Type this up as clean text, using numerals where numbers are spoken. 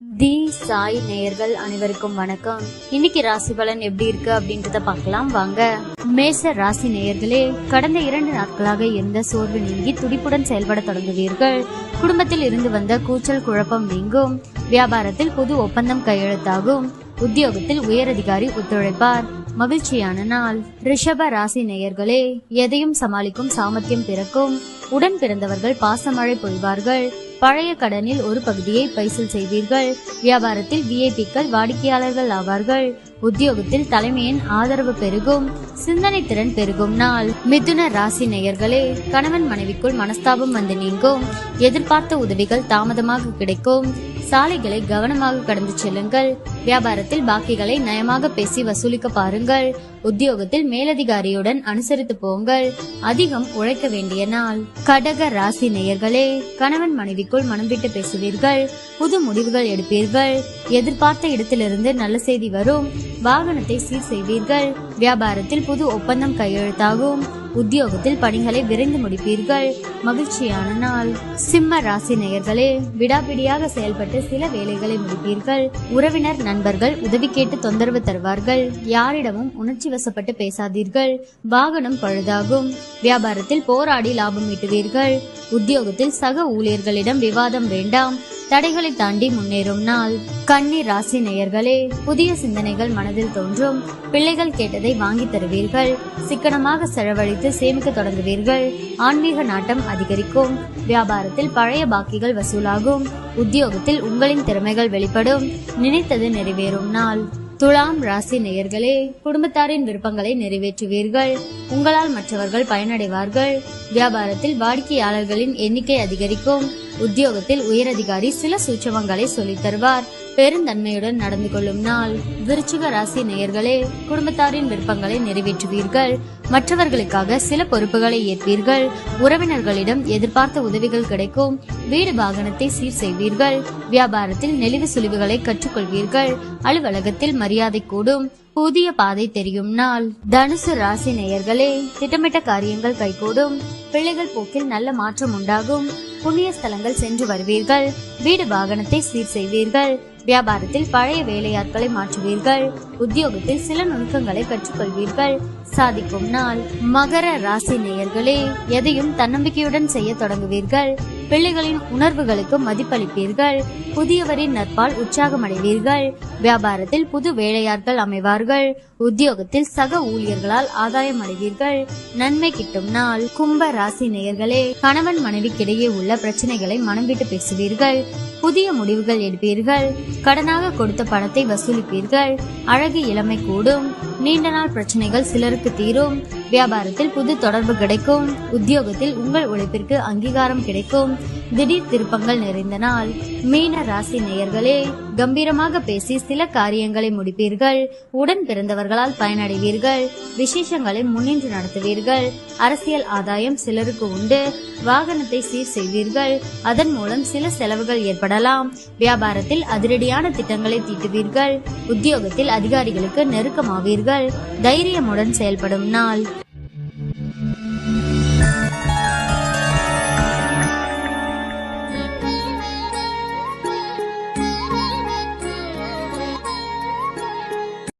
தி சாய் நேயர்கள் அனைவருக்கும் வணக்கம். இன்னைக்கு ராசி பலன் எப்படி இருக்கு அப்படின்றத பார்க்கலாம் வாங்க. மேஷ ராசி நேயர்களே, கடந்த 2 நாட்களாக இருந்த சோர்வு நீங்கி துடிப்புடன் செயல்பட தொடங்குவீர்கள். குடும்பத்தில் இருந்து வந்த கூச்சல் குழப்பம் நீங்கும். வியாபாரத்தில் புது ஒப்பந்தம் கையெழுத்தாகும். உத்தியோகத்தில் உயரதிகாரி ஒத்துழைப்பார். மகிழ்ச்சியான நாள். ரிஷப ராசி நேயர்களே, எதையும் சமாளிக்கும் சாமர்த்தியம் பிறக்கும். உடன் பிறந்தவர்கள் பாசமழை பொழிவார்கள். பழைய கடனில் ஒரு பகுதியை பைசல் செய்வீர்கள். வியாபாரத்தில் விஐபிக்கள் வாடிக்கையாளர்கள் ஆவார்கள். உத்தியோகத்தில் தலைமையின் ஆதரவு பெருகும். சிந்தனை திறன் பெருகும் நாள். மிதுன ராசி நேயர்களே, கணவன் மனைவிக்குள் மனஸ்தாபம் வந்து நீங்கும். எதிர்பார்த்த உதவிகள் தாமதமாக கிடைக்கும். சாலைகளை கவனமாக கடந்து செல்லுங்கள். வியாபாரத்தில் பாக்கிகளை நயமாக பேசி வசூலிக்க பாருங்கள். உத்தியோகத்தில் மேலதிகாரியுடன் அனுசரித்து போங்கள். அதிகம் உழைக்க வேண்டிய நாள். கடக ராசி நேயர்களே, கணவன் மனைவிக்குள் மனம் விட்டு பேசுவீர்கள். புது முடிவுகள் எடுப்பீர்கள். எதிர்பார்த்த இடத்திலிருந்து நல்ல செய்தி வரும். வாகனத்தை சீர் செய்வீர்கள். வியாபாரத்தில் புது ஒப்பந்தம் கையெழுத்தாகும். உத்தியோகத்தில் பணிகளை விரைந்து முடிப்பீர்கள். மகிழ்ச்சியான நாள். சிம்ம ராசி நேயர்களே, விடாபிடியாக செயல்பட்டு சில வேலைகளை முடிப்பீர்கள். உறவினர் நண்பர்கள் உதவி கேட்டு தொந்தரவு தருவார்கள். யாரிடமும் உணர்ச்சி வசப்பட்டு பேசாதீர்கள். வாகனம் பழுதாகும். வியாபாரத்தில் போராடி லாபம் ஈட்டுவீர்கள். உத்தியோகத்தில் சக ஊழியர்களிடம் விவாதம் வேண்டாம். தடைகளை தாண்டி முன்னேறும் நாள். கன்னி ராசி நேயர்களே, புதிய சிந்தனைகள் மனதில் தோன்றும். பிள்ளைகள் கேட்டதை வாங்கி தருவீர்கள். சிக்கனமாக செலவழித்து சேமிக்க தொடங்குவீர்கள். ஆன்மீக நாட்டம் அதிகரிக்கும். வியாபாரத்தில் பழைய பாக்கிகள் வசூலாகும். உத்தியோகத்தில் உங்களின் திறமைகள் வெளிப்படும். நினைத்தது நிறைவேறும் நாள். துலாம் ராசி நேயர்களே, குடும்பத்தாரின் விருப்பங்களை நிறைவேற்றுவீர்கள். உங்களால் மற்றவர்கள் பயனடைவார்கள். வியாபாரத்தில் வாடிக்கையாளர்களின் எண்ணிக்கை அதிகரிக்கும். உத்தியோகத்தில் உயரதிகாரி சில சூட்சமங்களை சொல்லித் தருவார். பெருந்தன்மையுடன் நடந்து கொள்ளும் நாள். விருச்சிக ராசி நேயர்களே, குடும்பத்தாரின் விருப்பங்களை நிறைவேற்றுவீர்கள். மற்றவர்களுக்காக சில பொறுப்புகளை ஏற்பீர்கள். உறவினர்களிடம் எதிர்பார்த்த உதவிகள் கிடைக்கும். வீடு வாகனத்தை சீர் செய்வீர்கள். வியாபாரத்தில் நெளிவு சுழிவுகளை கற்றுக்கொள்வீர்கள். அலுவலகத்தில் மரியாதை கூடும். புதிய பாதை தெரியும் நாள். தனுசு ராசி நேயர்களே, திட்டமிட்ட காரியங்கள் கைகூடும். பிள்ளைகள் போக்கில் நல்ல மாற்றம் உண்டாகும். புண்ணிய ஸ்தலங்கள் சென்று வருவீர்கள். வீடு வாகனத்தை சீர் செய்வீர்கள். வியாபாரத்தில் பழைய வேலையாட்களை மாற்றுவீர்கள். உத்தியோகத்தில் சில நுணுக்கங்களை கற்றுக்கொள்வீர்கள். சாதிக்கும் நாள். மகர ராசி நேயர்களே, எதையும் தன்னம்பிக்கையுடன் செய்ய தொடங்குவீர்கள். பிள்ளைகளின் உணர்வுகளுக்கு மதிப்பளிப்பீர்கள். புதியவரின் நட்பால் உற்சாகம் அடைவீர்கள். வியாபாரத்தில் புது வேலையாட்கள் அமைவார்கள். உத்தியோகத்தில் சக ஊழியர்களால் ஆதாயம் அடைவீர்கள். நன்மை கிட்டும் நாள். கும்ப ராசி நேயர்களே, கணவன் மனைவிக்கிடையே உள்ள பிரச்சனைகளை மனம் விட்டு பேசுவீர்கள். புதிய முடிவுகள் எடுப்பீர்கள். கடனாக கொடுத்த பணத்தை வசூலிப்பீர்கள். அழகு இளமை கூடும். நீண்ட நாள் பிரச்சனைகள் சிலருக்கு தீரும். வியாபாரத்தில் புது தொடர்பு கிடைக்கும். உத்தியோகத்தில் உங்கள் உழைப்பிற்கு அங்கீகாரம் கிடைக்கும். திடீர் திருப்பங்கள் நிறைந்த நாள். மீன ராசி நேயர்களே, கம்பீரமாக பேசி சில காரியங்களை முடிப்பீர்கள். உடன் பிறந்தவர்களால் பயனடைவீர்கள். விசேஷங்களை முன்னின்று நடத்துவீர்கள். அரசியல் ஆதாயம் சிலருக்கு உண்டு. வாகனத்தை சீர் செய்வீர்கள். அதன் மூலம் சில செலவுகள் ஏற்படலாம். வியாபாரத்தில் அதிரடியான திட்டங்களை தீட்டுவீர்கள். உத்தியோகத்தில் அதிகாரிகளுக்கு நெருக்கமாவீர்கள். தைரியமுடன் செயல்படும் நாள்.